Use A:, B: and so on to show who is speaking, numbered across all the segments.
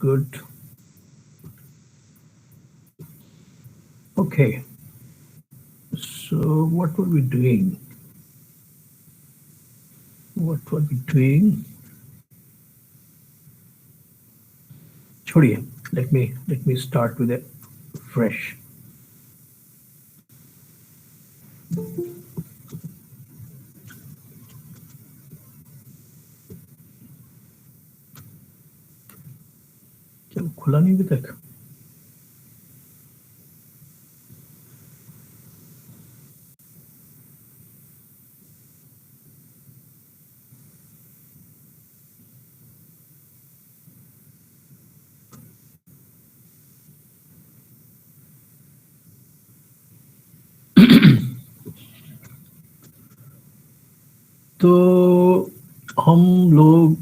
A: Good. Okay. So what were we doing? What were we doing? छोड़िए. Let me start with a fresh. चलो खुला नहीं अभी तक. तो हम लोग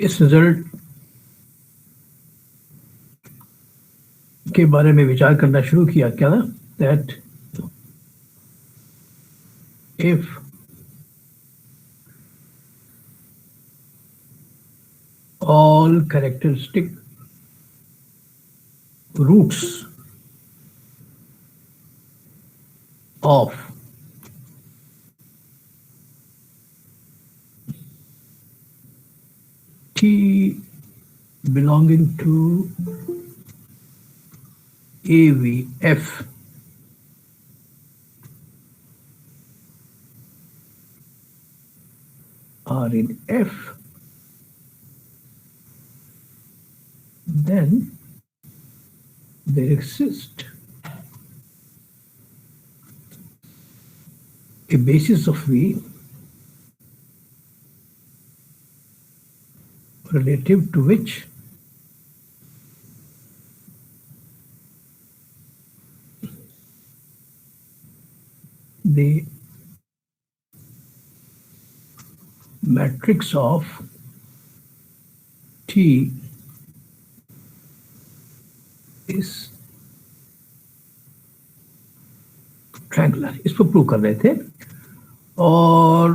A: इस रिजल्ट के बारे में विचार करना शुरू किया क्या ना, that if all characteristic roots of T belonging to AVF are in F, then there exists a basis of V relative to which the matrix of T is triangular. इसको प्रूव कर रहे थे और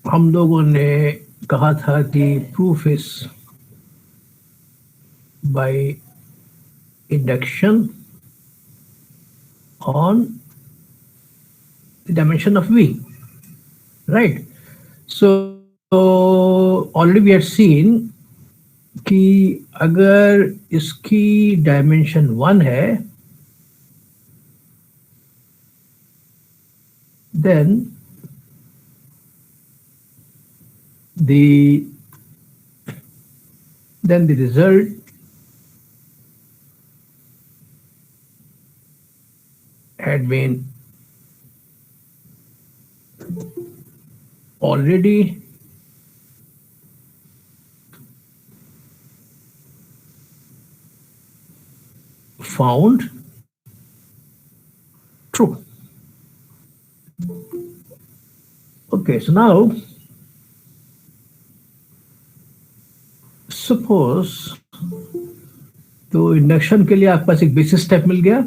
A: हम लोगों ने कहा था कि proof is by induction on the dimension of V, right. So already we had seen कि अगर इसकी डायमेंशन 1 है, then the result had been already found true. Okay, so now suppose तो इंडक्शन के लिए आपके पास एक बेसिस स्टेप मिल गया,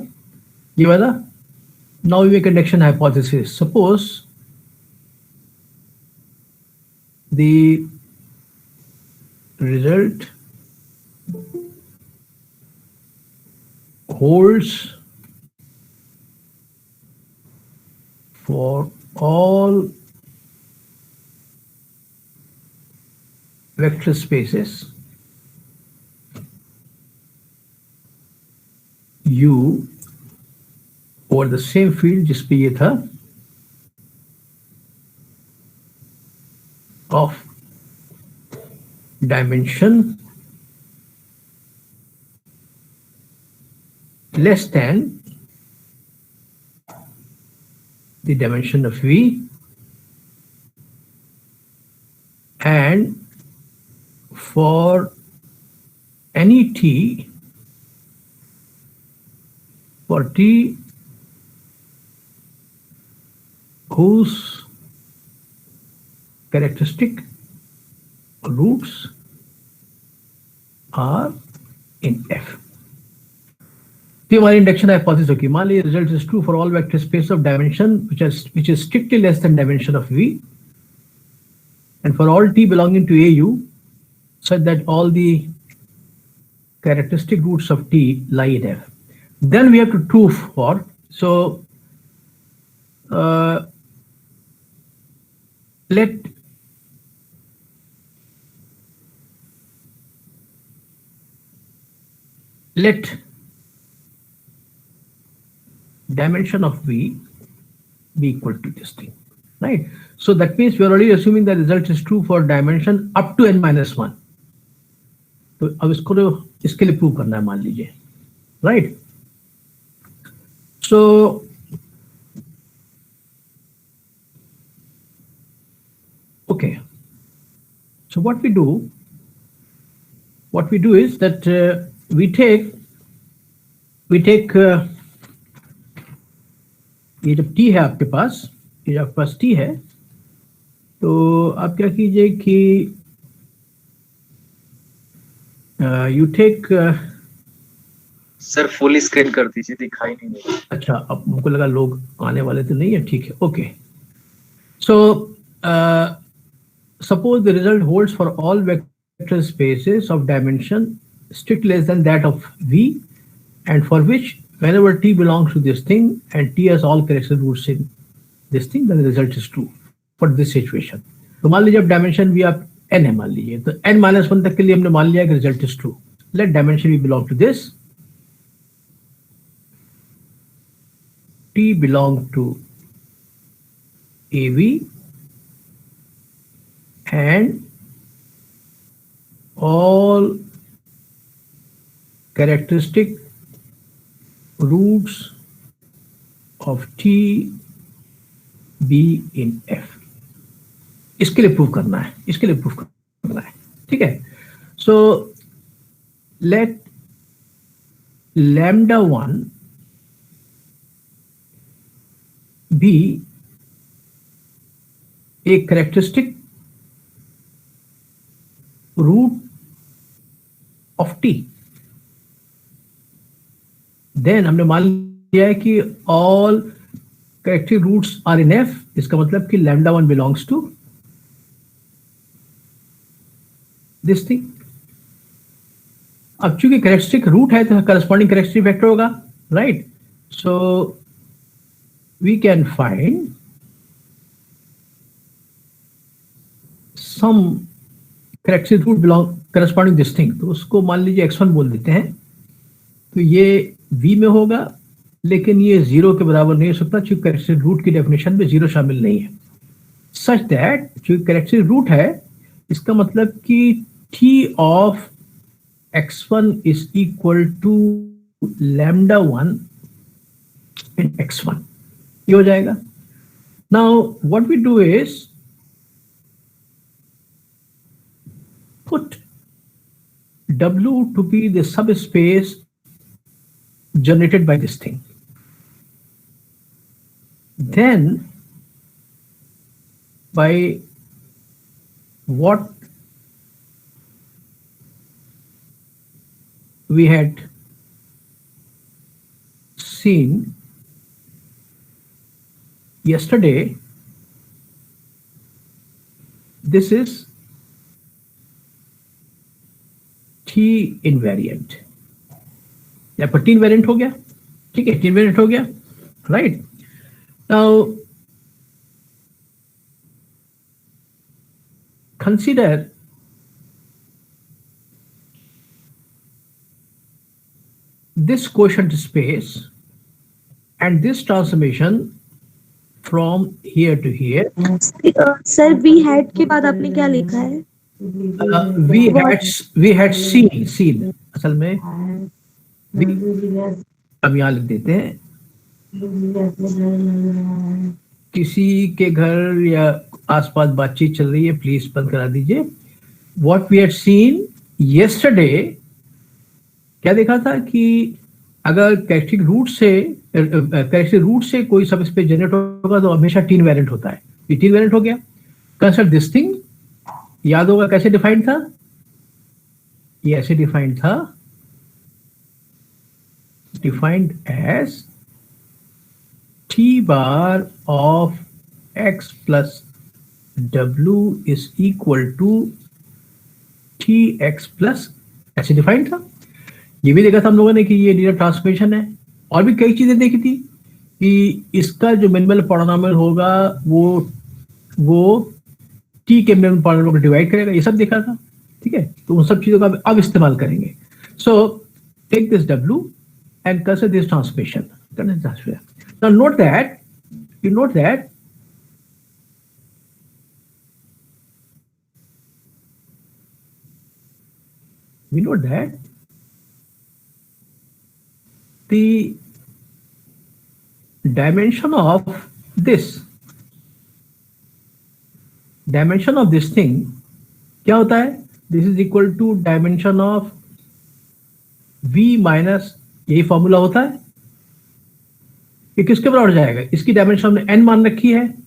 A: ये वाला. Now we make induction hypothesis. Suppose the result holds for all vector spaces U over the same field जिस पे ये था of dimension less than the dimension of V, and for any T, for T whose characteristic roots are in F. तो हमारी induction hypothesis होगी. मान लीजिए result is true for all vector space of dimension which is strictly less than dimension of V, and for all t belonging to AU, such that all the characteristic roots of t lie in F. Then we have to true for, so let dimension of V be equal to this thing, right? So that means we are already assuming the result is true for dimension up to n-1. तो अब इसके लिए prove करना है, मान लीजिए, right? So okay, so what we do is that we take ये जब t है आपके पास, ये आपके पास t है, तो आप क्या कीजिए कि you take
B: sir full screen कर दीजिए, दिखाई नहीं दे रहा।
A: अच्छा, अब मुझको लगा लोग आने वाले तो नहीं है, ठीक है, okay. So suppose the result holds for all vector spaces of dimension strict less than that of V, and for which whenever t belongs to this thing and t has all characteristic roots in this thing, then the result is true for this situation. तो मान लीजिए अब dimension भी आप n है, मान लीजिए, तो n-1 तक के लिए हमने मान लिया कि result is true. Let dimension भी belong to this, t belong to AV and all characteristic roots of t be in F। इसके लिए प्रूव करना है, ठीक है। So let λ1 be a characteristic root of t, then हमने मान लिया है कि all characteristic roots are in F, इसका मतलब कि λ1 belongs to this thing। अब चूंकि कैरेक्टरिस्टिक रूट है तो करस्पॉन्डिंग कैरेक्टरिस्टिक वेक्टर होगा, right? So we can find some characteristic root belong corresponding this thing, तो उसको मान लीजिए x1 बोल देते हैं। तो ये V में होगा, लेकिन ये 0 के बराबर नहीं हो सकता क्योंकि कैरेक्टरिस्टिक रूट की डेफिनेशन में 0 शामिल नहीं है। सच दैट जो कैरेक्टरिस्टिक रूट है, इसका मतलब कि t of x1 is equal to λ1 in x1, ये हो जाएगा। Now what we do is put W to be the subspace generated by this thing. Then by what we had seen yesterday, this is T invariant, या पर T invariant हो गया, ठीक है, T invariant हो गया, right? Now consider this quotient space and this transformation from here to here।
C: Sir we had के बाद आपने क्या लिखा है?
A: we had seen असल में हम यहाँ लिख देते हैं, किसी के घर या आसपास बातचीत चल रही है, प्लीज बंद करा दीजिए। What we had seen yesterday, क्या देखा था कि अगर कैरेक्टरिस्टिक रूट से कोई सब स्पेस जनरेट होगा तो हमेशा टी इनवेरिएंट होता है। ये टी इनवेरिएंट हो गया। कंसिडर दिस थिंग, याद होगा कैसे डिफाइंड था, ये ऐसे डिफाइंड था, defined as T bar of x plus W is equal to Tx plus, ऐसे डिफाइंड था। ये भी देखा था हम लोगों ने कि ये लीनियर ट्रांसफॉर्मेशन है। और भी कई चीजें देखी थी कि इसका जो मिनिमल पॉलिनॉमियल होगा वो t के मिनिमल पॉलिनॉमियल को डिवाइड करेगा, ये सब देखा था। ठीक है, तो उन सब चीजों का अब इस्तेमाल करेंगे। So take this W and consider this transformation. Now note that we know that the dimension of this thing क्या होता है? This is equal to dimension of v minus, यही फॉर्मूला होता है। ये किसके बराबर जाएगा? इसकी डायमेंशन हमने n मान रखी है,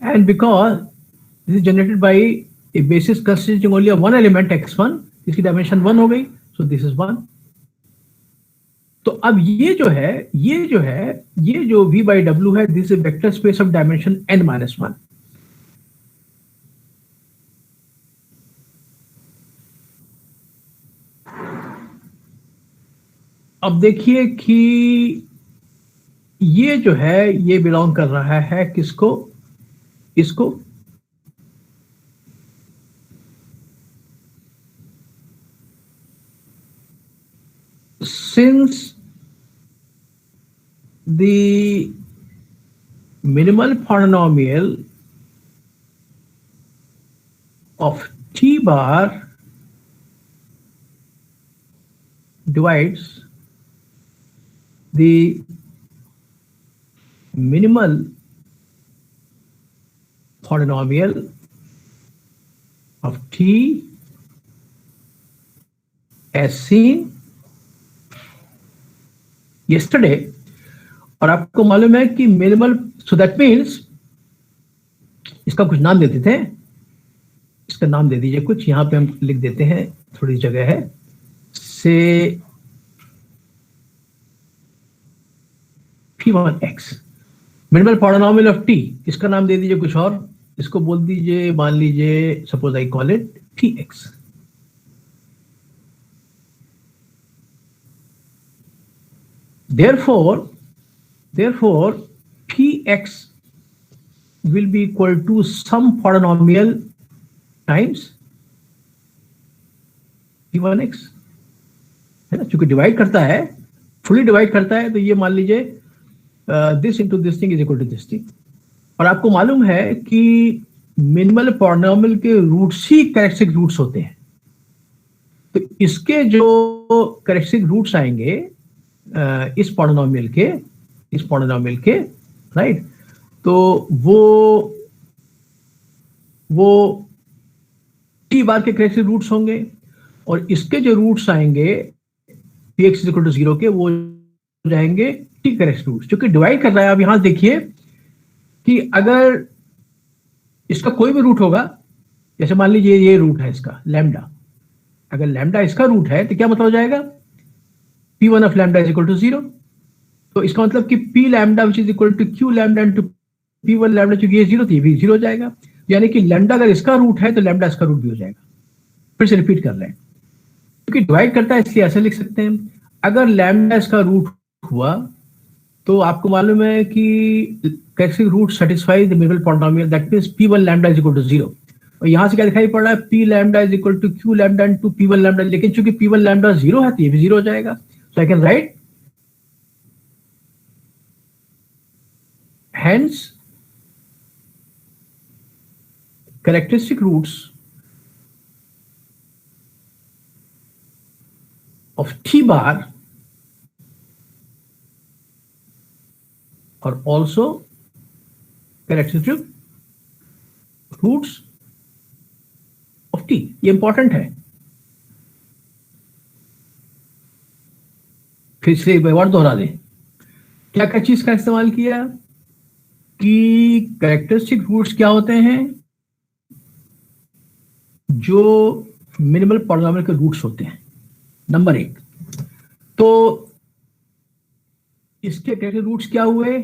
A: and because this is generated by a basis consisting only of one element x1, इसकी डायमेंशन 1 हो गई, so this is 1। तो अब ये जो v by w है, this is a vector space of dimension n minus 1। अब देखिए कि ये जो है ये बिलोंग कर रहा है किसको? इसको। Since the minimal polynomial of t bar divides the minimal polynomial of t as seen yesterday। और आपको मालूम है कि मिनिमल, सो दैट मीन्स इसका कुछ नाम देते थे, इसका नाम दे दीजिए कुछ, यहां पे हम लिख देते हैं, थोड़ी जगह है, से P1x minimal polynomial of t, इसका नाम दे दीजिए कुछ और, इसको बोल दीजिए, मान लीजिए suppose I call it Px। Therefore, Px will be equal to some polynomial times P1x, है ना, चूंकि डिवाइड करता है, फुली डिवाइड करता है, तो ये मान लीजिए this into this thing is equal to this thing. और आपको मालूम है कि मिनिमल पॉलिनॉमियल के रूट्स ही कैरेक्टरिस्टिक रूट्स होते हैं, तो इसके जो कैरेक्टरिस्टिक रूट्स आएंगे इस पॉलिनॉमियल के, राइट, तो वो टी बार के कैरेक्टरिस्टिक रूट्स होंगे, और इसके जो रूट्स आएंगे px इज इक्वल टू 0 के, वो जाएंगे टी कैरेक्टरिस्टिक रूट्स, क्योंकि डिवाइड कर रहा है। अब यहां देखिए कि अगर इसका कोई भी रूट होगा, जैसे मान लीजिए ये रूट है इसका लैम्डा, अगर लैम्डा इसका रूट है तो क्या मतलब हो जाएगा? P1 of lambda is equal to 0। तो इसका मतलब कि P lambda which is equal to Q lambda into P1 lambda, चूंकि ये 0 थी, भी 0 हो जाएगा, यानी कि लैम्डा अगर इसका रूट है तो लैम्डा इसका रूट भी हो जाएगा। फिर से रिपीट कर रहे हैं, क्योंकि डिवाइड करता है इसलिए ऐसे लिख सकते हैं। अगर लैम्डा इसका रूट हुआ तो आपको मालूम है कि characteristic root satisfy the minimal polynomial, that means P1 lambda is equal to 0। और यहां से क्या दिखाई पड़ रहा है? P lambda is equal to Q lambda into P1 lambda, लेकिन चूंकि P1 लैम्डा 0 है तो ये भी 0 हो जाएगा। So I can write, hence characteristic roots of T bar are also characteristic roots of T। ये इंपॉर्टेंट है। फिर से एक बार दोहरा दें, क्या क्या चीज का इस्तेमाल किया कि कैरेक्टरिस्टिक रूट्स क्या होते हैं? जो मिनिमल पॉलिनॉमियल के रूट्स होते हैं, नंबर 1। तो इसके कैरेक्टरिस्टिक रूट्स क्या हुए?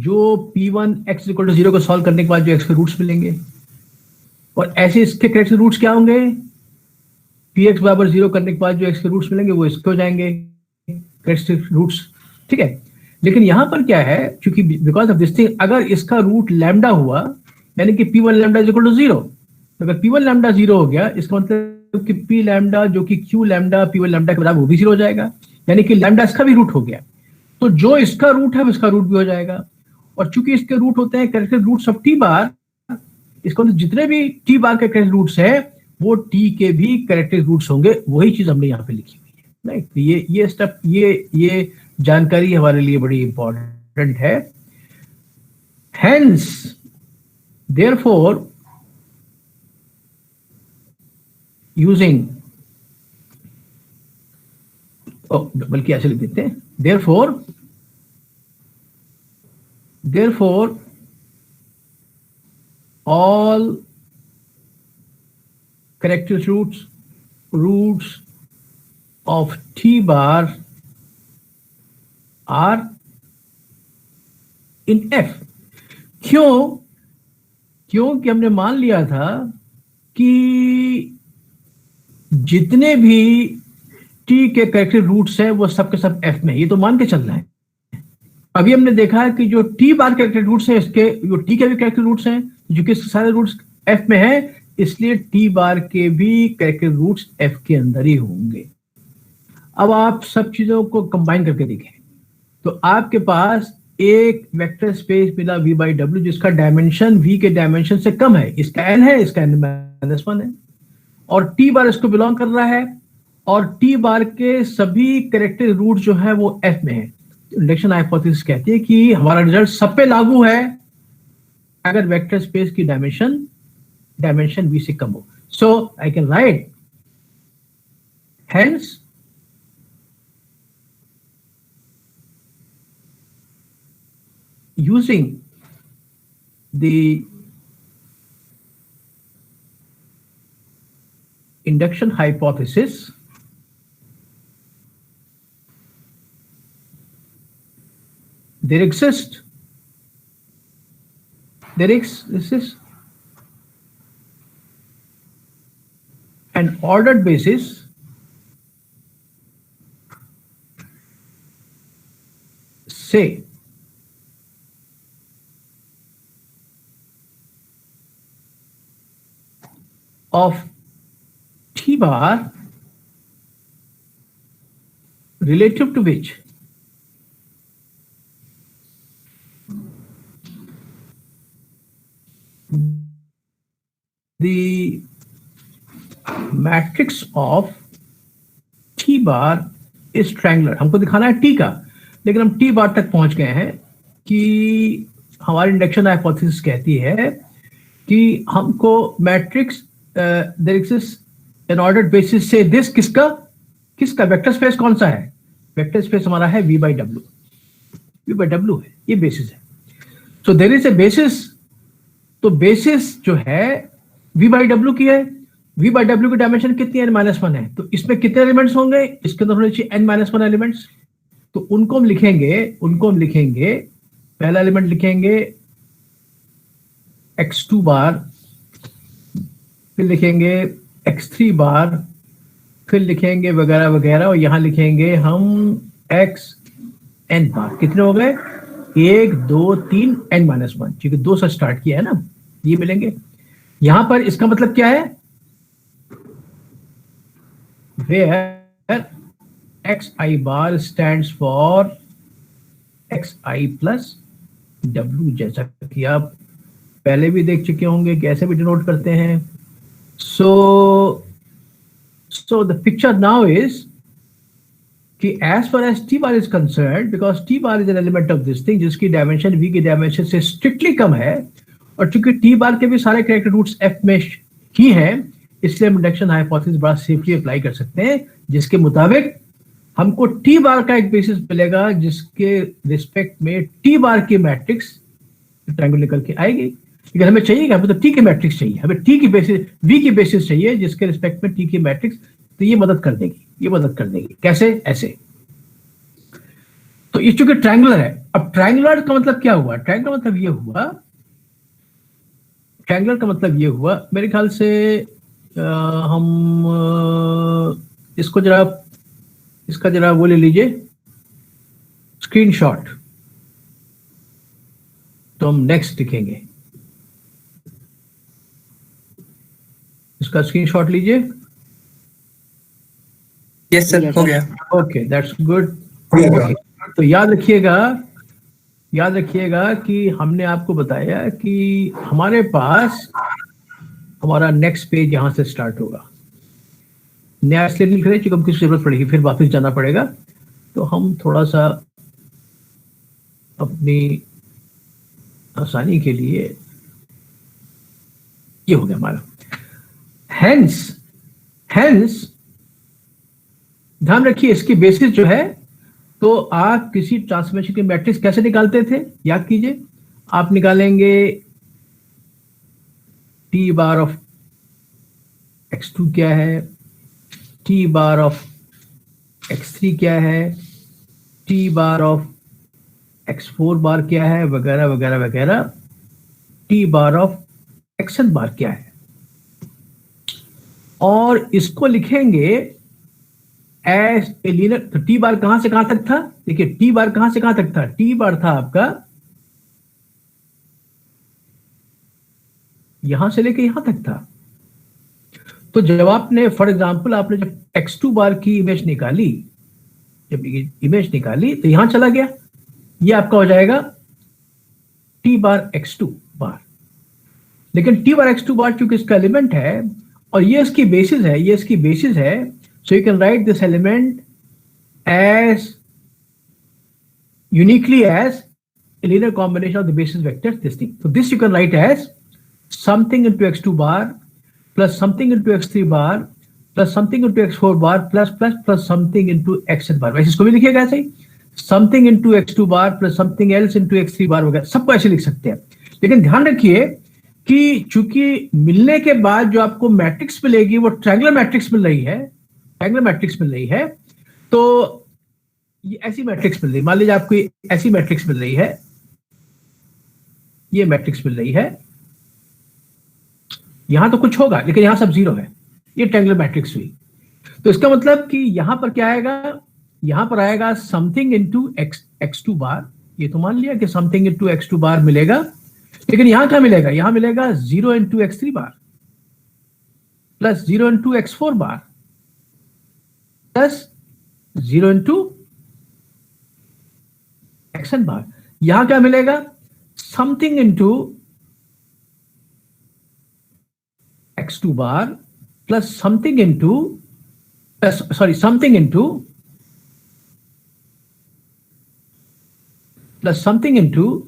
A: जो P1 x इक्वल टू 0 को सॉल्व करने के बाद जो x के रूट्स मिलेंगे, और ऐसे इसके करेक्ट रूट्स क्या होंगे, px बराबर 0 करने के बाद जो x के रूट्स मिलेंगे वो इसके हो जाएंगे करेक्ट रूट्स, ठीक है। लेकिन यहां पर क्या है, क्योंकि बिकॉज ऑफ दिस थिंग, अगर इसका रूट लैम्डा हुआ यानी कि P1 lambda is equal to 0, तो अगर P1 लैम्डा 0 हो गया इसका मतलब कि P लैम्डा जो कि Q लैम्डा P1 लैम्डा के बराबर वो भी 0 हो जाएगा, यानी कि लैम्डा इसका भी रूट हो गया। तो जो इसका रूट है उसका रूट भी हो जाएगा, और चूंकि इसके रूट होते हैं corrected roots of T bar, इसका मतलब जितने भी टी बार के करेक्टेड रूट्स हैं वो टी के भी करेक्टेड रूट्स होंगे। वही चीज हमने यहाँ पे लिखी हुई है, राइट। ये स्टेप, ये जानकारी हमारे लिए बड़ी इंपॉर्टेंट है। हेंस देयरफॉर यूजिंग, बल्कि ऐसे लिख देते हैं, therefore all corrected roots of t bar are in f। क्योंकि हमने मान लिया था कि जितने भी t के करेक्टेड रूट्स हैं वो सब के सब f में, ये तो मान के चलना है। अभी हमने देखा है कि जो टी बार के करेक्टेड रूट्स हैं, इसके जो टी के भी करेक्टेड रूट्स हैं, जो कि सारे रूट्स f में है, इसलिए टी बार के भी करेक्टेड रूट्स f के अंदर ही होंगे। अब आप सब चीजों को कंबाइन करके देखें तो आपके पास एक वेक्टर स्पेस मिला v बाई डब्ल्यू, जिसका डायमेंशन v के डायमेंशन से कम है, इसका n है, इसका n-1 है, और टी बार इसको बिलोंग कर रहा है, और टी बार के सभी करेक्टेड रूट जो है वो f में है। इंडक्शन हाइपोथेसिस कहती है कि हमारा रिजल्ट सब पे लागू है अगर वेक्टर स्पेस की डायमेंशन v से कम हो। So I can write hence using the induction hypothesis, there exists an ordered basis say of t bar relative to which the matrix of t bar is triangular। हमको दिखाना है t का, लेकिन हम t bar तक पहुंच गए हैं कि हमारी इंडक्शन हाइपोथेसिस कहती है कि हमको matrix there exist an ordered basis से दिस किसका वेक्टर स्पेस कौन सा है, वेक्टर स्पेस हमारा है v बाई डब्ल्यू है, ये बेसिस है। So there is a basis, तो बेसिस जो है v बाई डब्ल्यू की है, v बाई डब्ल्यू की डायमेंशन कितनी है, n-1 है, तो इसमें कितने एलिमेंट्स होंगे, इसके अंदर होने चाहिए n-1 एलिमेंट्स। तो उनको हम लिखेंगे, पहला एलिमेंट लिखेंगे x2 बार, फिर लिखेंगे x3 बार, फिर लिखेंगे वगैरह वगैरह, और यहां लिखेंगे हम xn बार। कितने हो गए, 1 2 3 n-1, क्योंकि 2 से स्टार्ट किया है ना, ये मिलेंगे। यहां पर इसका मतलब क्या है, where xi bar stands for xi plus w, जैसा कि आप पहले भी देख चुके होंगे कैसे भी डिनोट करते हैं। So the picture now is कि as far as t bar is concerned, because t bar is an element of this thing जिसकी डायमेंशन v की डायमेंशन से स्ट्रिक्टली कम है, और चूंकि t bar के भी सारे करेक्टेड रूट्स f में ही हैं, इसलिए हम इंडक्शन हाइपोथेसिस बड़ा सेफली अप्लाई कर सकते हैं, जिसके मुताबिक हमको t bar का एक बेसिस मिलेगा जिसके रिस्पेक्ट में t bar की मैट्रिक्स ट्रायंगल निकल के आएगी। लेकिन हमें चाहिए, हमें तो t की मैट्रिक्स चाहिए, हमें t की बेसिस v की बेसिस चाहिए जिसके रिस्पेक्ट में t की मैट्रिक्स, तो ये मदद कर देगी। कैसे, ऐसे। तो ये चूंकि ट्रायंगुलर है, अब ट्रायंगुलर का मतलब क्या हुआ? ट्रायंगुलर मतलब ये हुआ, ट्रायंगुलर का मतलब ये हुआ मेरे ख्याल से हम इसको जरा, इसका जरा वो ले लीजिए स्क्रीनशॉट, तो हम नेक्स्ट लिखेंगे। इसका स्क्रीनशॉट लीजिए।
D: यस सर, हो गया।
A: Okay, that's good. तो याद रखिएगा कि हमने आपको बताया कि हमारे पास हमारा नेक्स्ट पेज यहां से स्टार्ट होगा। नया स्लेट लिख रहे, चूंकि हमको जरूरत पड़ेगी, फिर वापस जाना पड़ेगा, तो हम थोड़ा सा अपनी आसानी के लिए, ये हो गया हमारा। हेंस ध्यान रखिए, इसकी बेसिस जो है, तो आप किसी ट्रांसफॉर्मेशन की मैट्रिक्स कैसे निकालते थे? याद कीजिए, आप निकालेंगे टी बार ऑफ x2 क्या है, टी बार ऑफ x3 क्या है, टी बार ऑफ x4 बार क्या है, वगैरह वगैरह वगैरह, टी बार ऑफ xn बार क्या है, और इसको लिखेंगे एज ए लीनियर। तो टी बार कहां से कहां तक था? देखिए, टी बार कहां से कहां तक था? टी बार था आपका यहां से लेके यहां तक था। तो जब आपने, फॉर एग्जांपल, आपने जब x2 बार की इमेज निकाली, तो यहां चला गया, ये आपका हो जाएगा टी बार x2 बार। लेकिन टी बार x2 बार चूंकि इसका एलिमेंट है और ये इसकी बेसिस है, so you can write this element as uniquely as a linear combination of the basis vectors, this thing. So this you can write as something into x2 bar plus something into x3 bar plus something into x4 bar plus something into xn bar. वैसे इसको भी लिखिएगा ऐसे ही, something into x2 bar plus something else into x3 bar वगैरह, सबको ऐसे लिख सकते हैं। लेकिन ध्यान रखिए कि चूंकि मिलने के बाद जो आपको मैट्रिक्स मिलेगी वो ट्रायंगुलर मैट्रिक्स मिल रही है, तो ये ऐसी मैट्रिक्स मिल रही है। मान लीजिए आपको ऐसी मैट्रिक्स मिल रही है, ये मैट्रिक्स मिल रही है, यहां तो कुछ होगा लेकिन यहां सब जीरो है, ये ट्रायंगुलर मैट्रिक्स हुई। तो इसका मतलब कि यहां पर क्या आएगा? यहां पर आएगा समथिंग इंटू x2 बार। ये तो मान लिया कि समथिंग इंटू x2 बार मिलेगा, लेकिन यहां क्या मिलेगा? यहां मिलेगा 0 into x3 bar plus 0 into x4 bar plus 0 into xn bar. यहां क्या मिलेगा? Something into x2 bar plus something into plus something into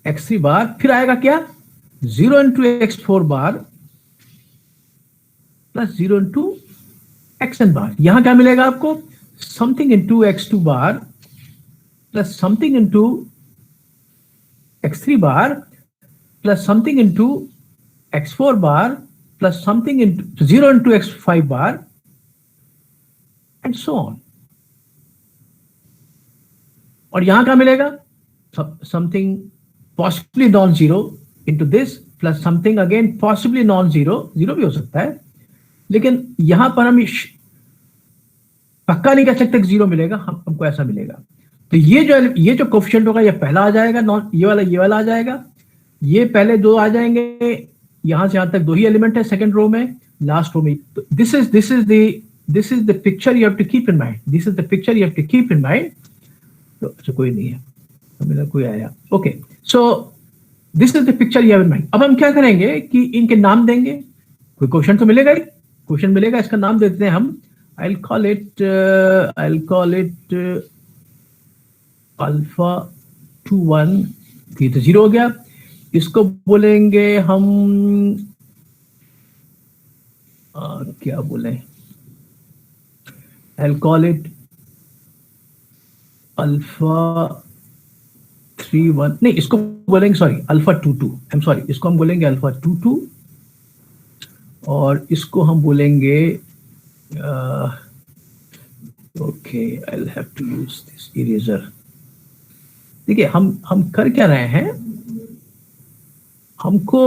A: x3 bar. फिर आएगा क्या? 0 into x4 bar plus 0 into xn bar. यहां क्या मिलेगा आपको? Something into x2 bar plus something into x3 bar plus something into x4 bar plus something into 0 into x5 bar and so on. और यहां क्या मिलेगा? Something possibly non zero into this plus something again possibly non zero, zero भी हो सकता है, लेकिन यहां पर हम पक्का नहीं कह सकते कि जीरो मिलेगा, हमको ऐसा मिलेगा। तो ये जो कोफिशिएंट होगा, ये पहला आ जाएगा, नॉन ये वाला आ जाएगा, ये पहले दो आ जाएंगे, यहां से यहां तक दो ही एलिमेंट है सेकंड रो में, लास्ट रो में। This is the picture you have to keep in mind. तो अच्छा, कोई नहीं है, तो मेरा कोई आया, okay. So this is the picture you have in mind. अब हम क्या करेंगे कि इनके नाम देंगे, कोई क्वेश्चन तो मिलेगा ही, क्वेश्चन मिलेगा, इसका नाम देते हैं हम, I'll call it alpha 21, ये तो जीरो हो गया। इसको बोलेंगे हम क्या बोले, I'll call it alpha 31, नहीं इसको बोलेंगे, सॉरी, अल्फा 22, I'm sorry, इसको हम बोलेंगे अल्फा 22 और इसको हम बोलेंगे okay, I will have to use this eraser. देखिए हम कर क्या रहे हैं, हमको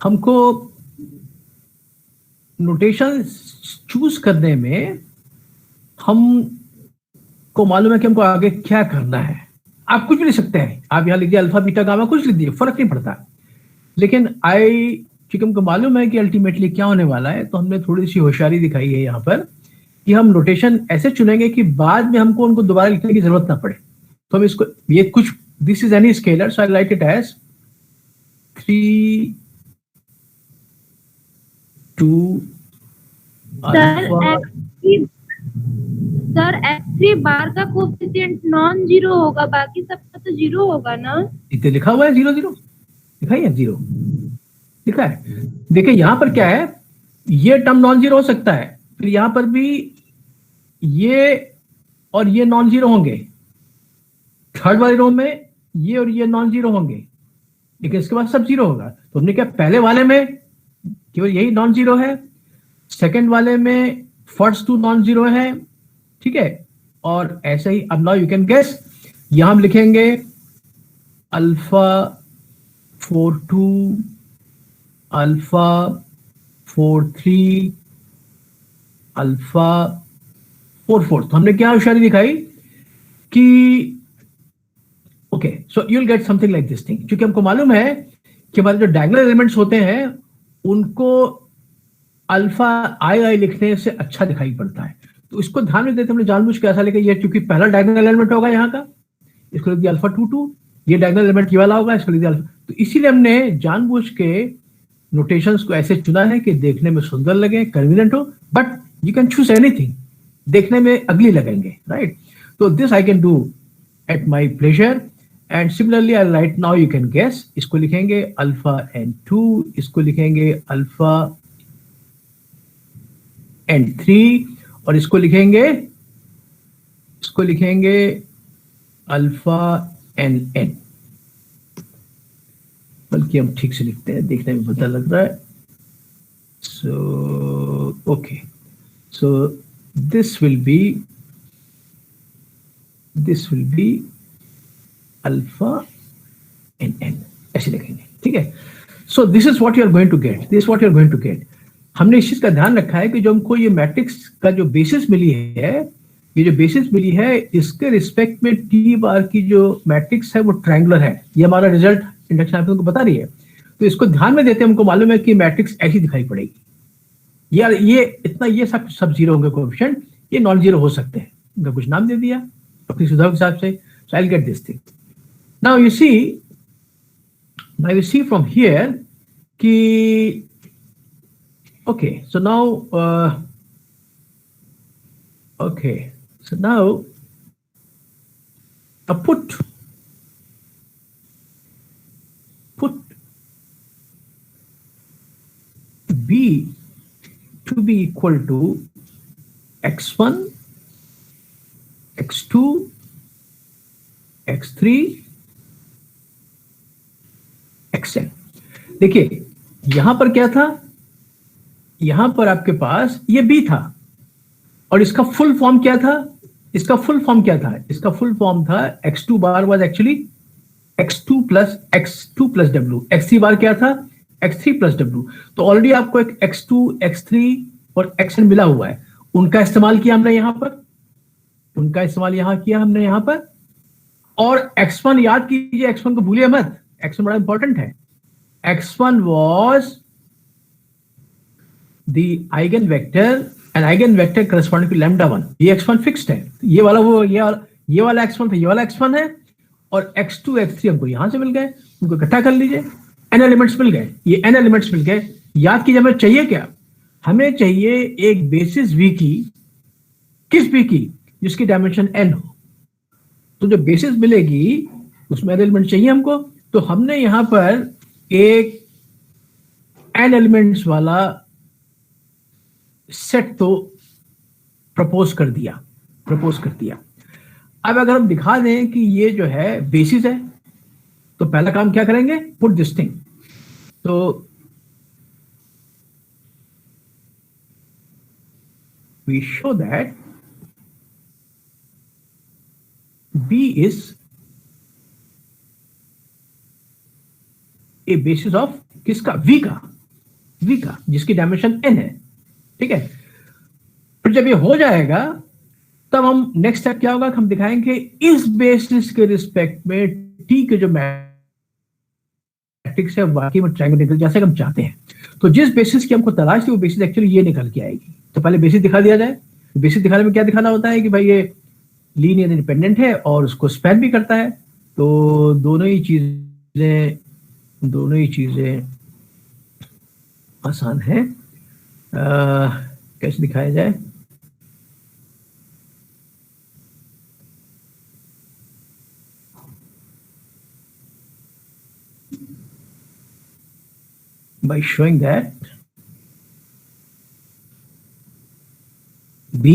A: हमको नोटेशन चूज करने में हमको मालूम है कि हमको आगे क्या करना है। आप कुछ भी लिख सकते हैं, आप यहाँ लिख दिए अल्फा बीटा गामा, कुछ लिख दिए, फर्क नहीं पड़ता। लेकिन चूंकि हमको मालूम है कि अल्टीमेटली क्या होने वाला है, तो हमने थोड़ी सी होशियारी दिखाई है यहाँ पर कि हम नोटेशन ऐसे चुनेंगे कि बाद में हमको उनको दोबारा लिखने की जरूरत ना पड़े। तो हम इसको, ये कुछ, this is any scalar, so I write it as 3 2 alpha.
D: Sir x3 bar का कोफिशिएंट नॉन जीरो होगा, बाकी सबका तो जीरो होगा ना?
A: इतने लिखा हुआ है 0 0, लिखा है 0 लिखा है। देखिए यहां पर क्या है, ये टर्म नॉन जीरो हो सकता है, फिर यहां पर भी ये और ये नॉन जीरो होंगे, थर्ड वाले रो में ये और ये नॉन जीरो होंगे, लेकिन इसके बाद सब जीरो होगा। तो हमने क्या, पहले वाले में केवल यही नॉन जीरो है, सेकंड वाले में फर्स्ट 2 नॉन जीरो है, ठीक है। और ऐसे ही अब नाउ यू कैन गेस, यहां हम लिखेंगे अल्फा 4 2, अल्फा 4 3, अल्फा 4 4। तो हमने क्या होशियारी दिखाई कि okay, so you will get something like this thing. क्योंकि हमको मालूम है कि हमारे जो डायगोनल एलिमेंट्स होते हैं उनको अल्फा आई आई लिखने से अच्छा दिखाई पड़ता है, तो इसको ध्यान में देते हमने जानबूझ के ऐसा लिखा, ये क्योंकि पहला डायगोनल एलिमेंट होगा यहाँ का, इसको लिख दिया अल्फा 2 2, ये डायगोनल एलिमेंट ये वाला होगा, इसको लिख दिया अल्फा। तो इसीलिए हमने जानबूझ के नोटेशंस को ऐसे चुना है कि देखने में सुंदर लगे, कन्वीनियंट हो, but you can choose anything, देखने में अगली लगेंगे, राइट। तो this I can do at my pleasure. And similarly I write now, you can guess, इसको लिखेंगे अल्फा n2, इसको लिखेंगे अल्फा n3, और इसको लिखेंगे अल्फा nn। बल्कि हम ठीक से लिखते हैं, देखने में पता लग रहा है। So okay, so this will be alpha nn, ऐसे लिखेंगे, ठीक है। So this is what you are going to get. हमने इस चीज का ध्यान रखा है कि जो हमको ये मैट्रिक्स का जो बेसिस मिली है, ये जो बेसिस मिली है, इसके रिस्पेक्ट में टी बार की जो मैट्रिक्स है वो ट्रायंगुलर है। ये हमारा रिजल्ट इंडक्शन आपको बता रही है। तो इसको ध्यान में देते हमको मालूम है कि मैट्रिक्स ऐसी दिखाई पड़ेगी। यार ये इतना, ये सब जीरो होंगे कोएफिशिएंट, ये नॉन जीरो हो सकते हैं, इनका कुछ नाम दे दिया अपनी सुविधा के हिसाब से। So I will get this thing. Now you see from here कि okay, so now put b to be equal to x1, x2, x3, xn। देखिए यहां पर क्या था, यहां पर आपके पास ये b था, और इसका फुल फॉर्म क्या था, इसका फुल फॉर्म था x2 bar was actually x2 plus w, x3 बार क्या था x3 प्लस w। तो ऑलरेडी आपको एक x2, x3 और xn मिला हुआ है, उनका इस्तेमाल किया हमने यहां पर, और x1 याद कीजिए, x1 को भूलिए मत, x1 बड़ा इंपॉर्टेंट है। x1 was the eigenvector, and eigenvector corresponding to lambda 1। ये x1 फिक्स्ड है, ये वाला x1 था, ये वाला x1 है, और x2 x3 हमको यहां से मिल गए, उनको इकट्ठा कर लीजिए, n एलिमेंट्स मिल गए। ये n एलिमेंट्स मिल गए, याद कीजिए हमें चाहिए क्या, हमें चाहिए एक बेसिस v की, किस v की, जिसकी डायमेंशन n हो। तो जो बेसिस मिलेगी उसमें n एलिमेंट चाहिए हमको, तो हमने यहां पर एक n एलिमेंट्स वाला सेट तो प्रपोज कर दिया। अब अगर हम दिखा दें कि ये जो है बेसिस है, तो पहला काम क्या करेंगे, पुट दिस थिंग। तो we show that B is a basis of किसका? V का जिसकी डायमेंशन n है, ठीक है। फिर जब ये हो जाएगा तब हम नेक्स्ट स्टेप क्या होगा, हम दिखाएंगे इस बेसिस के रिस्पेक्ट में T के जो मैट्रिक्स है वाकई में ट्रायंगल निकल जैसे हम चाहते हैं। तो जिस बेसिस की हमको तलाश थी वो बेसिस एक्चुअली ये निकल के आएगी। तो पहले बेसिस दिखा दिया जाए। बेसिस दिखाने में क्या दिखाना होता है कि भाई ये लीनियर इंडिपेंडेंट है और उसको स्पैन भी करता है। तो दोनों ही चीजें आसान है। कैसे दिखाया जाए? by showing that B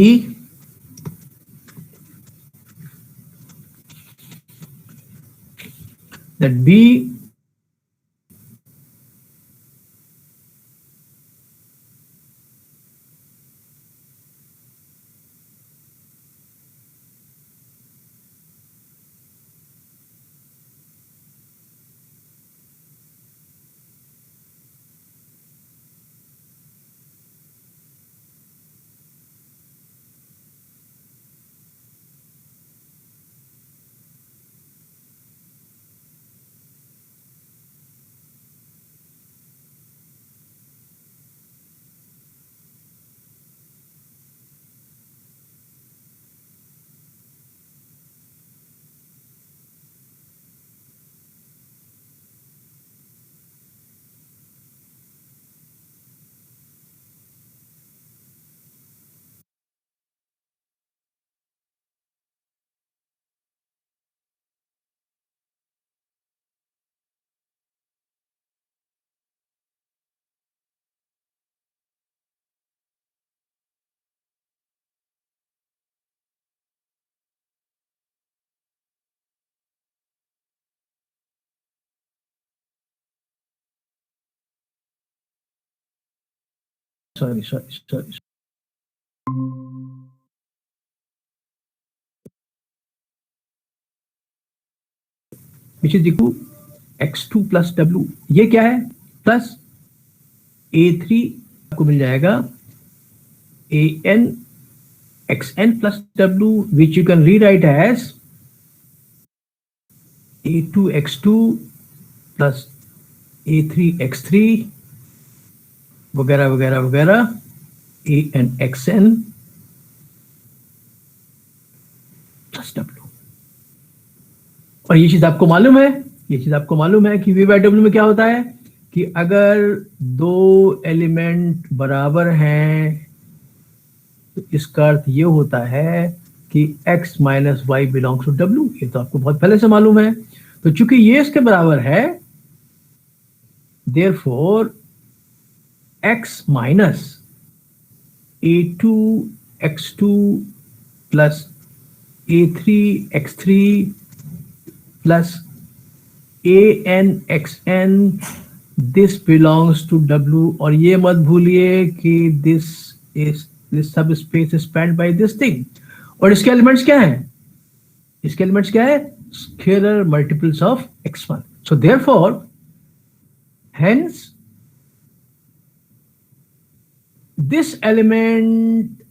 A: sorry which is equal x2 plus w। ये क्या है? प्लस a3 आपको मिल जाएगा an xn plus w which you can rewrite as a2 x2 plus a3 x3 वगैरह वगैरह वगैरह an xn प्लस w। और ये चीज आपको मालूम है कि v by w में क्या होता है कि अगर दो एलिमेंट बराबर हैं तो इसका अर्थ ये होता है कि x minus y belongs to w। ये तो आपको बहुत पहले से मालूम है। तो चूंकि ये इसके बराबर है therefore x minus a2 x2 plus a3 x3 plus an xn this belongs to w। और ये मत भूलिए कि this subspace is spanned by this thing. और इसके एलिमेंट्स क्या हैं? Scalar multiples of x1। So therefore hence this element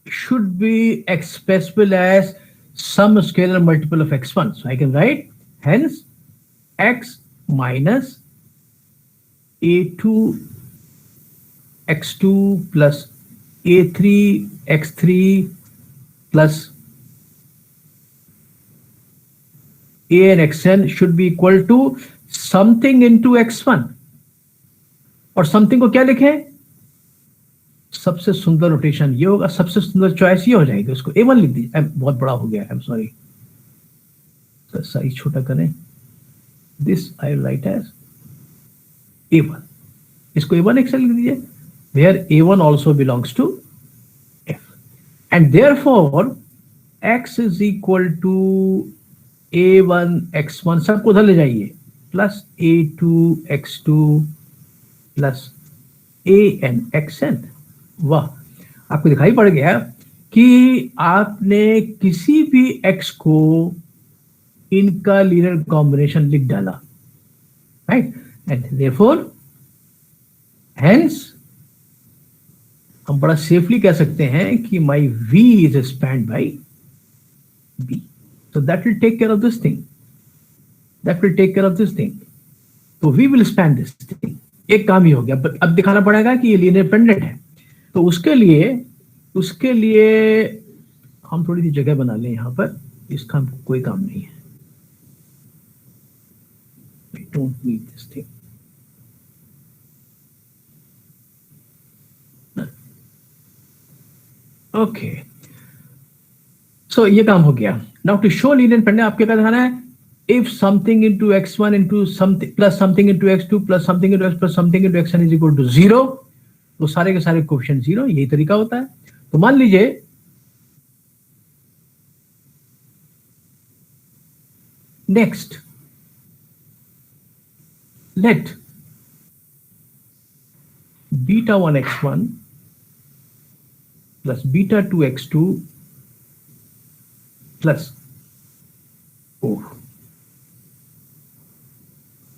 A: should be expressible as some scalar multiple of x1. So I can write hence x minus a2 x2 plus a3 x3 plus an xn should be equal to something into x1। और something को क्या लिखें? सबसे सुंदर rotation ये होगा, सबसे सुंदर चॉइस ये हो जाएगी। उसको a1 लिख दीजिए। बहुत बड़ा हो गया, आई एम सॉरी, साइज छोटा करें। This I write as a1। इसको a1 एक्सेल लिख दीजिए, where a1 also belongs to f and therefore x is equal to a1 x1 सबको उधर ले जाइए plus a2 x2 plus an xn। वाह, आपको दिखाई पड़ गया कि आपने किसी भी x को इनका लीनियर कॉम्बिनेशन लिख डाला, राइट, एंड देयरफॉर हेंस हम बड़ा सेफली कह सकते हैं कि माई v is spend by b, so that will take care of this thing, that will take care of this thing, तो v will span this thing. एक काम ही हो गया. अब दिखाना पड़ेगा कि ये लीनियर डिपेंडेंट है, तो उसके लिए हम थोड़ी सी जगह बना लें यहां पर. इसका हमको कोई काम नहीं है. We don't need this thing. Okay, so ये काम हो गया. Now to show linear dependent आपके क्या दिखाना है? If something into x1 into something plus something into x2 plus something into x plus something into xn is equal to 0, तो सारे के सारे कोएफिशिएंट 0. यही तरीका होता है. तो मान लीजिए next let beta 1 x1 plus beta 2 x2 plus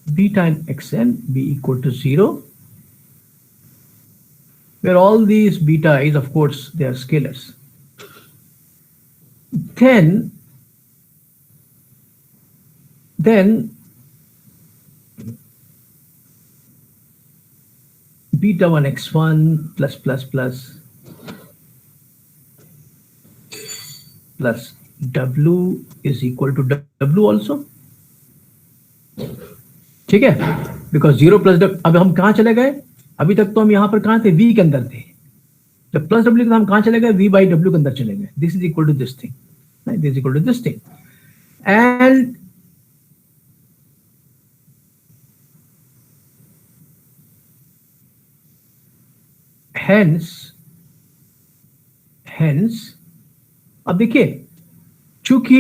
A: beta and xn be equal to 0, where all these beta is, of course, they are scalars. Then beta 1 x1 plus w is equal to w also. ठीक है, because 0 plus w. अब हम कहां चले गए? अभी तक तो हम यहां पर कहां थे? v के अंदर थे. जब प्लस w के हम कहां चले गए? v बाई w के अंदर चले गए. This is equal to this thing, this is equal to this thing. And hence अब देखिए, चूंकि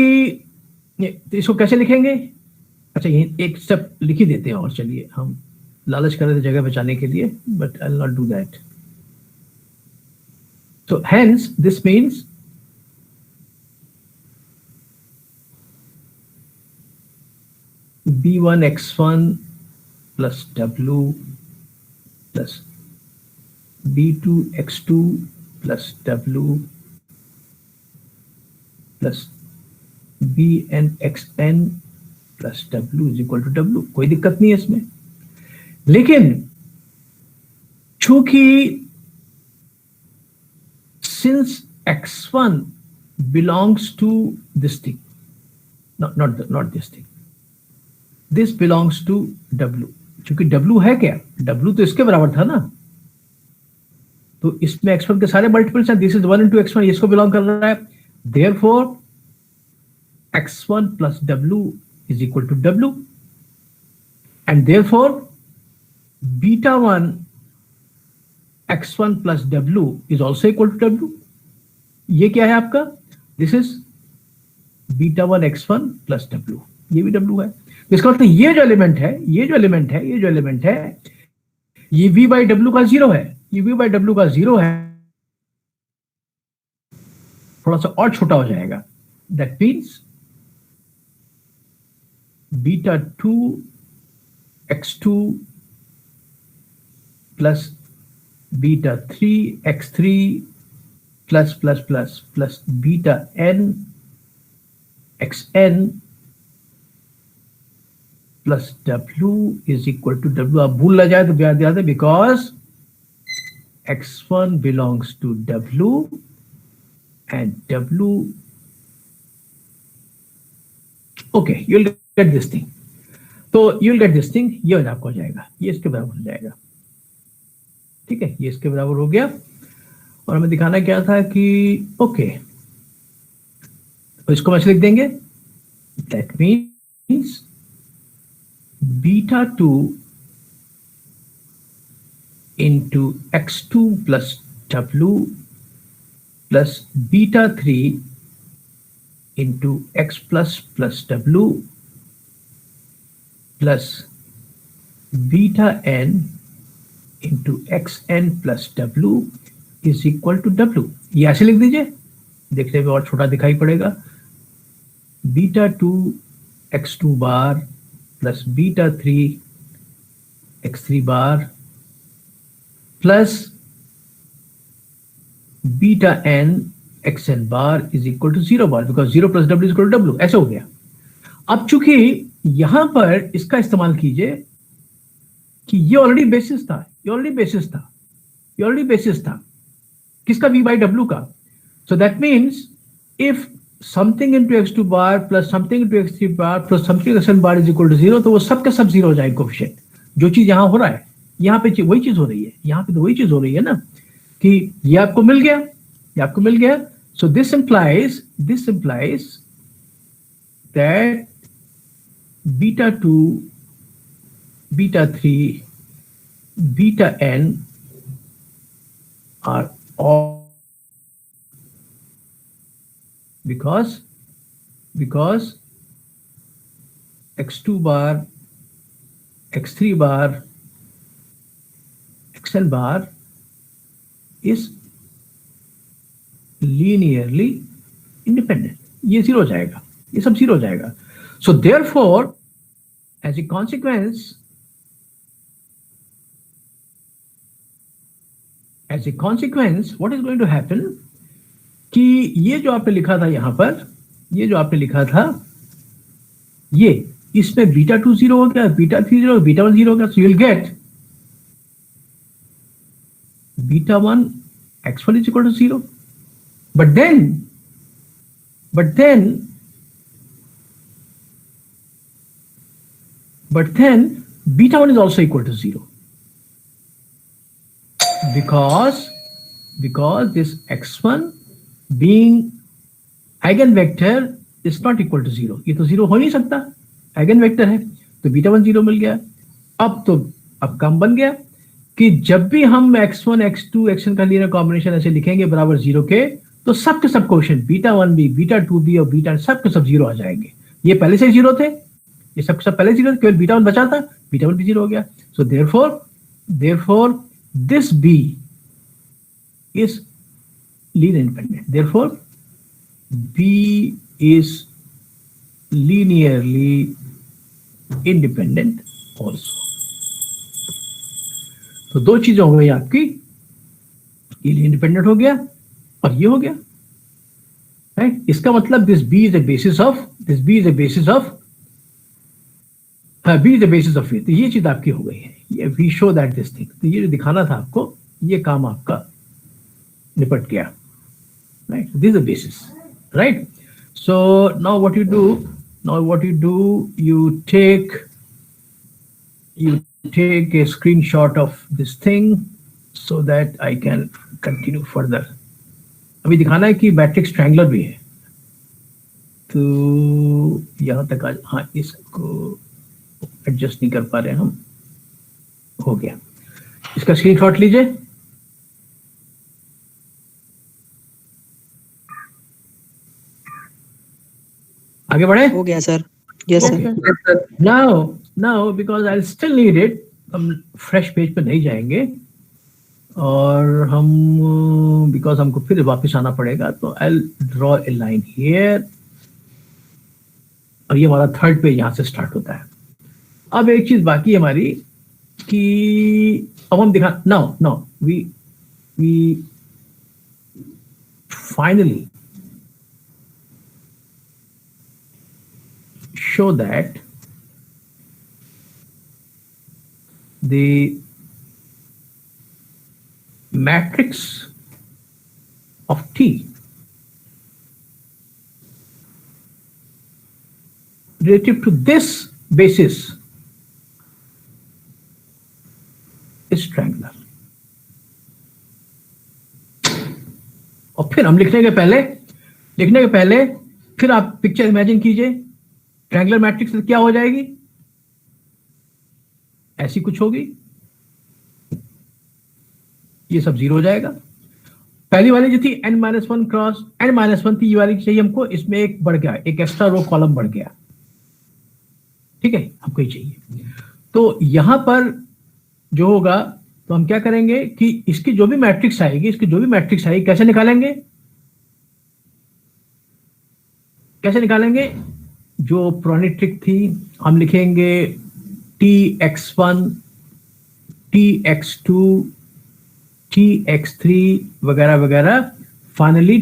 A: इसको कैसे लिखेंगे? अच्छा, ये एक स्टेप लिख ही देते हैं. और चलिए, हम लालच कर रहे थे जगह बचाने के लिए, but I will not do that. So hence this means b1 x1 plus w plus b2 x2 plus w plus bn xn plus w is equal to w. कोई दिक्कत नहीं है इसमें. लेकिन चूंकि since x1 belongs to this thing, not this thing, this belongs to w. चूंकि w है क्या? w तो इसके बराबर था ना, तो इसमें x1 के सारे मल्टीपल्स हैं. दिस इज 1 into x1, इसको बिलोंग कर रहा है. therefore x1 plus w is equal to w, and therefore beta 1 x1 plus w is also equal to w. ये क्या है आपका? This is beta 1 x1 plus w. ये भी w है. इसका मतलब ये जो एलिमेंट है ये v by w का 0 है. ये v by w का 0 है. थोड़ा सा और छोटा हो जाएगा. That means beta 2 x2 plus beta 3 x3 plus beta n xn plus w is equal to w. आप भूल ना जाए तो याद है, because x1 belongs to w and w. Okay, you'll get this thing. तो you'll get this thing. ये आपको हो जाएगा, ये इसके बराबर हो जाएगा. ठीक है, ये इसके बराबर हो गया. और हमें दिखाना क्या था कि ओके, तो इसको ऐसे लिख देंगे. That means beta 2 into x2 plus w plus beta 3 into x plus w plus beta n into xn plus w is equal to w. ये ऐसे लिख दीजिए. देखने में और छोटा दिखाई पड़ेगा, beta 2 x2 bar plus beta 3 x3 bar plus beta n xn bar is equal to 0 bar, because 0 plus w is equal to w, ऐसे हो गया। अब चूंकि यहां पर इसका इस्तेमाल कीजिए कि ये ऑलरेडी बेसिस था, ये ऑलरेडी बेसिस था, ये ऑलरेडी बेसिस था किसका, v बाई w का। So that means if something into x2 bar plus something into x3 bar plus something xn bar is equal to 0, तो वो सब का सब 0 हो जाएगा कोएफिशिएंट। जो चीज यहां हो रहा है यहाँ पे वही चीज हो रही है, यहाँ पे तो वही चीज हो रही है ना, कि ये आपको मिल गया, ये आपको मिल गया। So this implies that beta 2, beta 3, beta n are all because x2 bar, x3 bar, xn bar is linearly independent। ये 0 हो जाएगा, ये सब 0 हो जाएगा। So therefore, as a consequence, what is going to happen कि ये जो आपने लिखा था यहां पर, ये जो आपने लिखा था, ये इसमें बीटा 2 0 हो गया, बीटा 3 0, बीटा 1 0 हो गया। So you'll get beta 1 x1 is equal to 0, but then beta 1 is also equal to 0 because this x1 being eigenvector is not equal to 0। ये तो 0 हो नहीं सकता, eigenvector है, तो बीटा 1 0 मिल गया। अब काम बन गया कि जब भी हम x1 x2 xn का लीनियर कॉम्बिनेशन ऐसे लिखेंगे बराबर 0 के, तो सब के सब कोएफिशिएंट बीटा 1 भी, बीटा 2 भी और बीटा सब के सब 0 आ जाएंगे। ये पहले से 0 थे, ये सब के सब पहले 0 थे, केवल बीटा 1 बचा था, बीटा 1 भी 0 हो गया। सो therefore this b is linear independent, therefore b is linearly independent also। तो दो चीजें हो गई आपकी, ये इंडिपेंडेंट हो गया और ये हो गया, राइट। इसका मतलब this b is a basis of b is a basis of it। तो ये चीज आपकी हो गई है, ये we show that this thing. तो ये जो दिखाना था आपको, ये काम आपका निपट गया, right. This is the basis, right. So now what you do, you take a screenshot of this thing so that I can continue further। अभी दिखाना है कि मैट्रिक्स ट्रायंगुलर भी है, तो यहां तक आज, हाँ इसको एडजस्ट नहीं कर पा रहे हम, हो गया। इसका स्क्रीनशॉट लीजिए। आगे बढ़े,
E: हो गया sir. Yes sir.
A: Now because I'll still need it, हम फ्रेश पेज पे नहीं जाएंगे और हम बिकॉज हमको फिर वापस आना पड़ेगा, तो I'll draw a line here और ये हमारा थर्ड पेज यहाँ से स्टार्ट होता है। अब एक चीज बाकी है हमारी कि अब हम दिखा, now we finally show that the matrix of T relative to this basis is triangular। और फिर हम लिखने के पहले फिर आप पिक्चर इमेजिन कीजिए, ट्रायंगुलर मैट्रिक्स क्या हो जाएगी, ऐसी कुछ होगी, ये सब 0 हो जाएगा। पहली वाली जो थी n-1 क्रॉस n-1 थी, ये वाली चाहिए हमको, इसमें एक बढ़ गया, एक एक्स्ट्रा रो कॉलम बढ़ गया, ठीक है, हमको ही चाहिए। तो यहां पर जो होगा, तो हम क्या करेंगे कि इसकी जो भी मैट्रिक्स आएगी कैसे निकालेंगे, कैसे निकालेंगे? जो पुरानी ट्रिक थी, हम लिखेंगे tx1, tx2, tx3 वगैरह वगैरह, फाइनली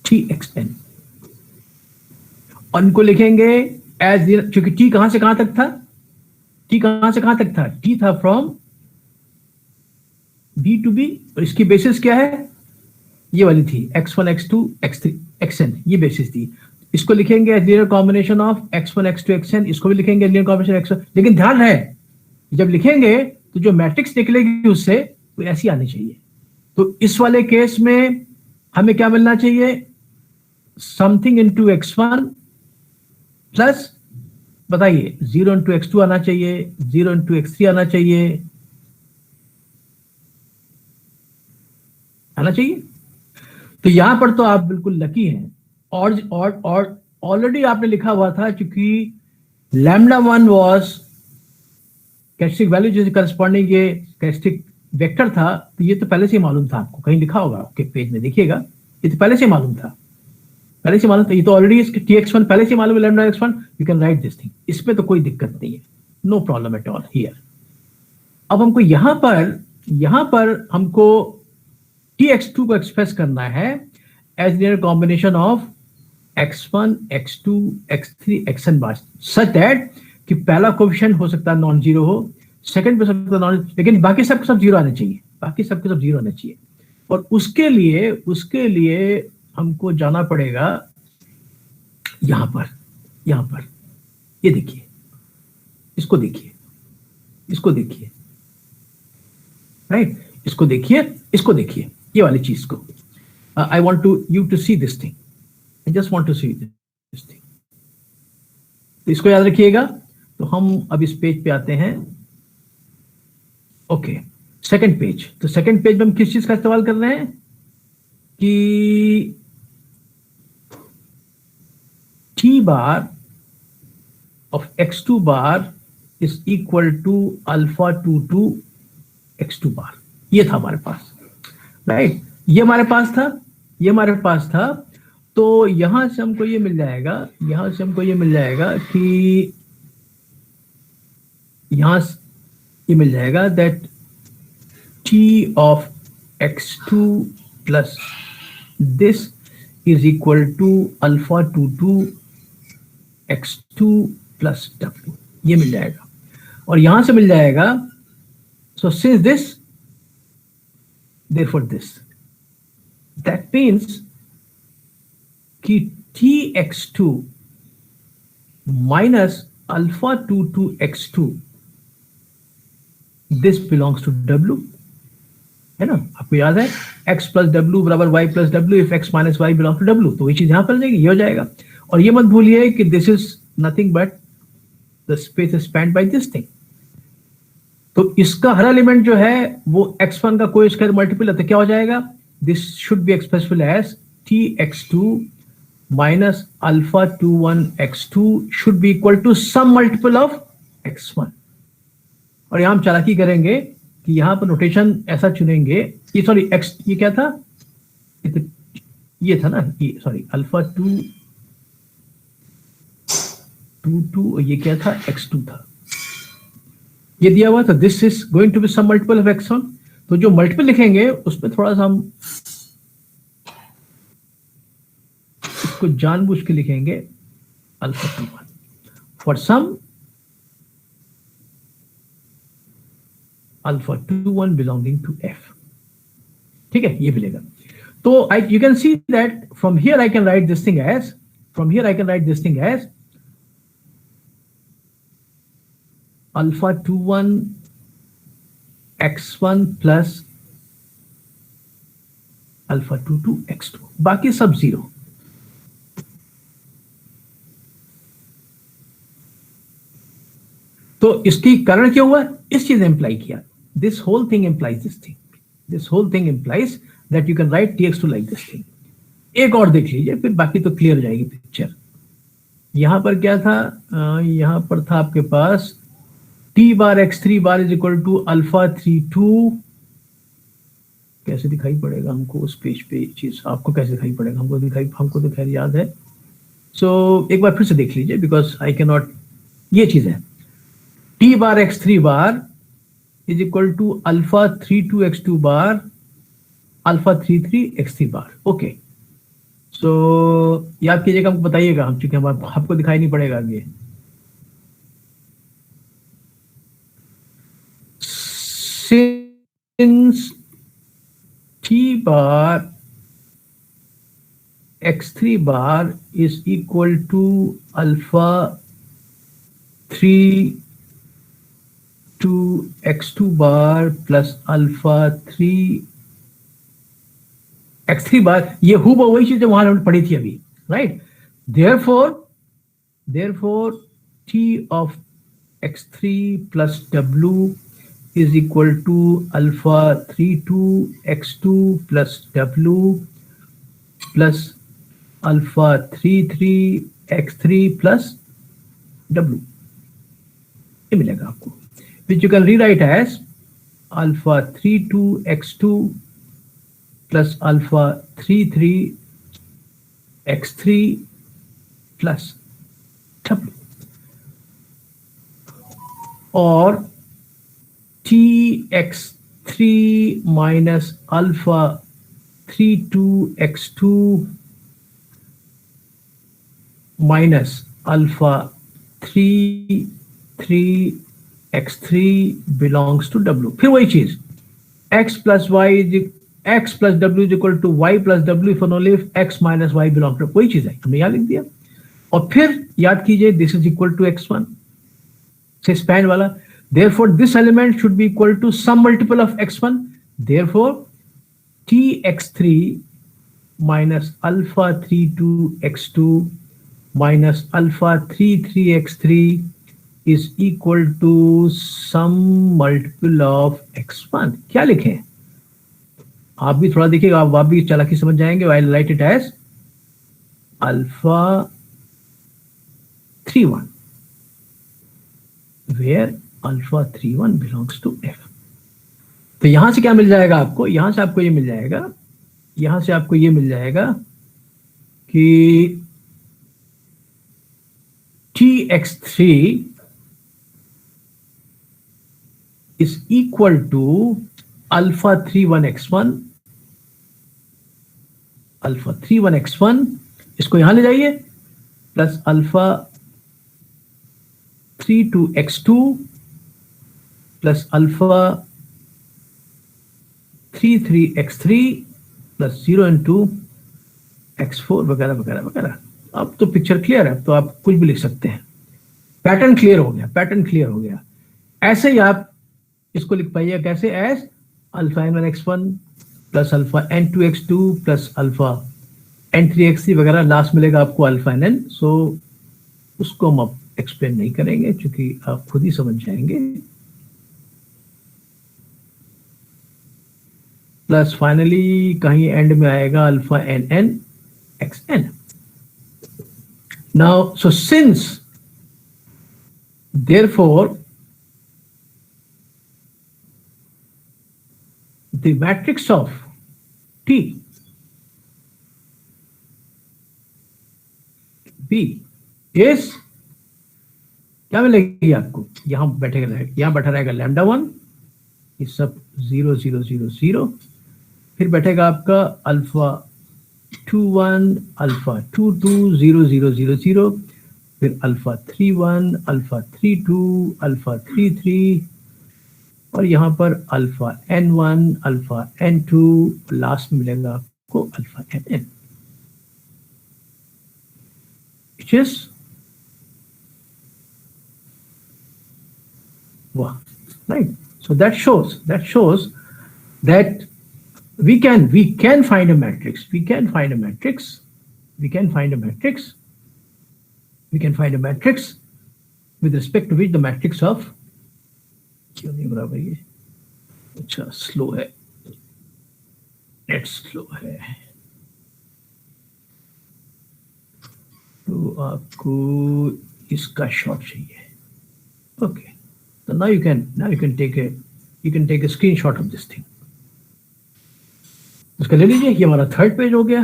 A: txn। और इनको लिखेंगे एज, क्योंकि t कहां से कहां तक था? t कहां से कहां तक था? t था फ्रॉम b टू b, और इसकी बेसिस क्या है? ये वाली थी x1, x2, x3, xn, ये बेसिस थी। इसको लिखेंगे as linear combination of x1, x2, xn, इसको भी लिखेंगे लीनियर कॉम्बिनेशन x1। लेकिन ध्यान है, जब लिखेंगे तो जो मैट्रिक्स निकलेगी उससे वो ऐसी आनी चाहिए। तो इस वाले केस में हमें क्या मिलना चाहिए? समथिंग इनटू x1 प्लस, बताइए, 0 इंटू x2 आना चाहिए, 0 इंटू x3 आना चाहिए, आना चाहिए। तो यहां पर तो आप बिल्कुल लकी हैं। और ऑलरेडी आपने लिखा हुआ था, क्योंकि λ1 वाज कैरेक्टरिस्टिक वैल्यू जिसके करस्पॉन्डिंग ये कैरेक्टरिस्टिक वेक्टर था, तो ये तो पहले से ही मालूम था आपको, कहीं लिखा होगा आपके पेज में, देखिएगा, ये तो पहले से मालूम था, पहले से मालूम था। ये तो ऑलरेडी इसके tx1 पहले से मालूम है, λx1, you can write this thing, इसमें तो कोई दिक्कत नहीं है, no problem at all here. अब हमको यहां पर हमको tx2 को एक्सप्रेस करना है as linear combination of x1, x2, x3, xn bar, such that कि पहला कोएफिशिएंट हो सकता है नॉन जीरो हो, सेकंड पे सकता है नॉन, लेकिन बाकी सब जीरो आने चाहिए, बाकी सबके सब जीरो आने चाहिए। और उसके लिए हमको जाना पड़ेगा यहां पर ये देखिए, इसको देखिए, राइट, इसको देखिए, ये वाली चीज को, I want you to see this thing, I just want to see this thing. तो इसको याद रखिएगा। तो हम अब इस पेज पे आते हैं, ओके, सेकंड पेज। तो सेकंड पेज में हम किस चीज का इस्तेमाल कर रहे हैं कि t bar of x2 bar is equal to alpha 2 x2 bar. ये था हमारे पास, राइट, ये हमारे पास था। तो यहां से हमको ये मिल जाएगा, कि यहां ये मिल जाएगा that t of x2 plus this is equal to alpha 2 x2 plus w, ये मिल जाएगा। और यहां से मिल जाएगा, so since this, therefore this, that means कि tx2 minus alpha 2 x2, this belongs to w, है ना? आपको याद है x प्लस w बराबर y plus w, if x minus y belong to w, तो वही चीज यहां पर जाएगी, ये हो जाएगा। और ये मत भूलिए कि this is nothing but the space spanned by this thing. तो इसका हर एलिमेंट जो है वो x1 का कोई स्क्वायर मल्टीपल है, तो क्या हो जाएगा? This should be expressible as tx2 minus alpha 21 x2 should be equal to some multiple of x1। और यहां हम चालाकी करेंगे कि यहां पर नोटेशन ऐसा चुनेंगे, ये सॉरी x, ये क्या था? ये था ना, ये सॉरी अल्फा 2 और ये क्या था? x2 था, ये दिया हुआ था। This is going to be some multiple of x1। तो जो मल्टीपल लिखेंगे उसमें थोड़ा सा हम इसको जानबूझ के लिखेंगे alpha 21 for some alpha 21 belonging to f, ठीक है, ये मिलेगा। तो you can see that from here I can write this thing as alpha 21 x1 plus alpha 2 x2, बाकी सब जीरो। तो इसकी कारण क्या हुआ? इस चीज ने इंप्लाई किया, this whole thing implies this thing, this whole thing implies that you can write tx2 like this thing. एक और देख लीजिए, फिर बाकी तो क्लियर हो जाएगी पिक्चर। यहां पर क्या था? यहां पर था आपके पास t bar x3 bar is equal to alpha 32 कैसे दिखाई पड़ेगा हमको उस पेज पे ये चीज, आपको कैसे दिखाई पड़ेगा? हमको तो खैर याद है। सो एक बार फिर से देख लीजिए, बिकॉज आई कैन नॉट, ये चीज है t bar x3 bar is equal to alpha 32 x2 bar alpha 33 x3 bar. Okay, so याद कीजिएगा, हमको बताइएगा, हम चूंकि हमारे आपको दिखाई नहीं पड़ेगा आगे। Since t bar x3 bar is equal to alpha 3 to x2 bar plus alpha 3 x3 bar, ये हूब वही चीज जो वहां हमने पढ़ी थी अभी, right? therefore t of x3 plus w is equal to alpha 32 x2 plus w plus alpha 33 x3 plus w, ये मिलेगा आपको, which you can rewrite as alpha 32 x2 plus alpha 33 x3 plus w, और tx3 minus alpha 32 x2 minus alpha 33 x3 belongs to w। फिर वही चीज, x plus w is equal to y plus w if and only if x minus y belongs to, वही चीज है, हमने यहाँ लिख दिया। और फिर याद कीजिए, this is equal to x1 से स्पैन वाला, therefore this element should be equal to some multiple of x1, therefore tx3 minus alpha 32 x2 minus alpha 33 x3 is equal to some multiple of x1। क्या लिखें? आप भी थोड़ा देखिएगा, आप भी चालाकी समझ जाएंगे। I'll write it as alpha 31 where alpha 31 belongs to f। तो यहां से क्या मिल जाएगा आपको? यहां से आपको ये मिल जाएगा, यहां से आपको ये मिल जाएगा कि tx3 is equal to alpha 31 x1, alpha 31 x1, इसको यहां ले जाइए, plus alpha 32 x2 plus alpha 33 x3 plus 0 into x4 वगैरह वगैरह वगैरह। अब तो पिक्चर क्लियर है, तो आप कुछ भी लिख सकते हैं, पैटर्न क्लियर हो गया, पैटर्न क्लियर हो गया। ऐसे ही आप इसको लिख पाइए कैसे, as alpha n1 x1 plus alpha n2 x2 plus alpha n3 x3 वगैरह, लास्ट मिलेगा आपको अल्फा nn। सो उसको हम अब एक्सप्लेन नहीं करेंगे, क्योंकि आप खुद ही समझ जाएंगे। प्लस फाइनली कहीं एंड में आएगा alpha nn xn। Now so since therefore the matrix of T B is, क्या मिलेगी आपको? यहां बैठा रहेगा लैम्डा 1, ये सब 0 0 0 0, फिर बैठेगा आपका अल्फा 21 अल्फा 22 0 0 0 0, फिर अल्फा 31 अल्फा 32 अल्फा 33, और यहां पर alpha n1 alpha n2, last में मिलेगा आपको alpha nn, which is wow, right? So that shows that we can find a matrix. We can find a matrix with respect to which the matrix of, क्यों नहीं बराबर ये, अच्छा slow है, net slow है, तो आपको इसका शॉट चाहिए। Okay, so now you can take a screenshot of this thing, इसका ले लीजिए, ये हमारा थर्ड पेज हो गया।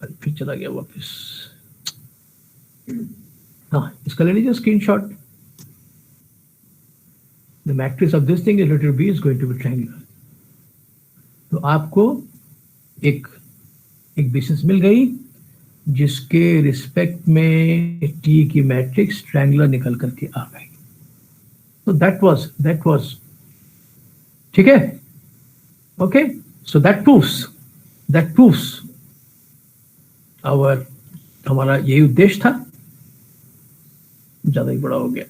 A: अरे फिर चला गया वापस। हाँ, इसका ले लीजिए screenshot. The matrix of this thing is later be is going to be triangular. तो आपको एक बेसिस मिल गई जिसके रिस्पेक्ट में टी की मैट्रिक्स ट्रायंगुलर निकल करके आ गई। तो दैट वाज ठीक है। ओके, सो दैट प्रूव्स हमारा यही उद्देश्य था। ज्यादा ही बड़ा हो गया।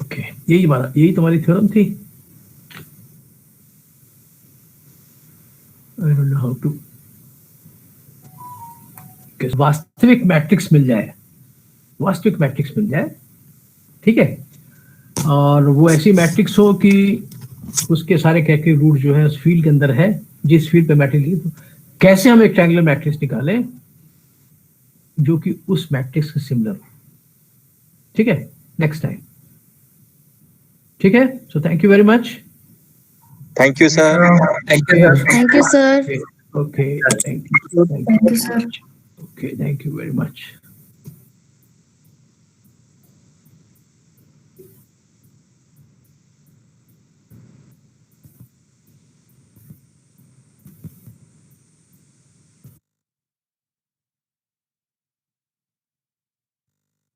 A: ओके, यही तुम्हारी थ्योरम थी। I don't know how to, वास्तविक मैट्रिक्स मिल जाए, ठीक है, और वो ऐसी मैट्रिक्स हो कि उसके सारे कैरेक्टर रूट जो है उस फील्ड के अंदर है, जिस फील्ड पे मैट्रिक्स, तो कैसे हम एक ट्रायंगुलर मैट्रिक्स निकालें जो कि उस मैट्रिक्स के सिमिलर हो। ठीक है, नेक्स्ट टाइम। ठीक है, so thank you very much.
B: Thank you, sir.
C: Thank you, sir.
A: Okay, thank you.
C: Thank you, sir.
A: Okay, thank you very much.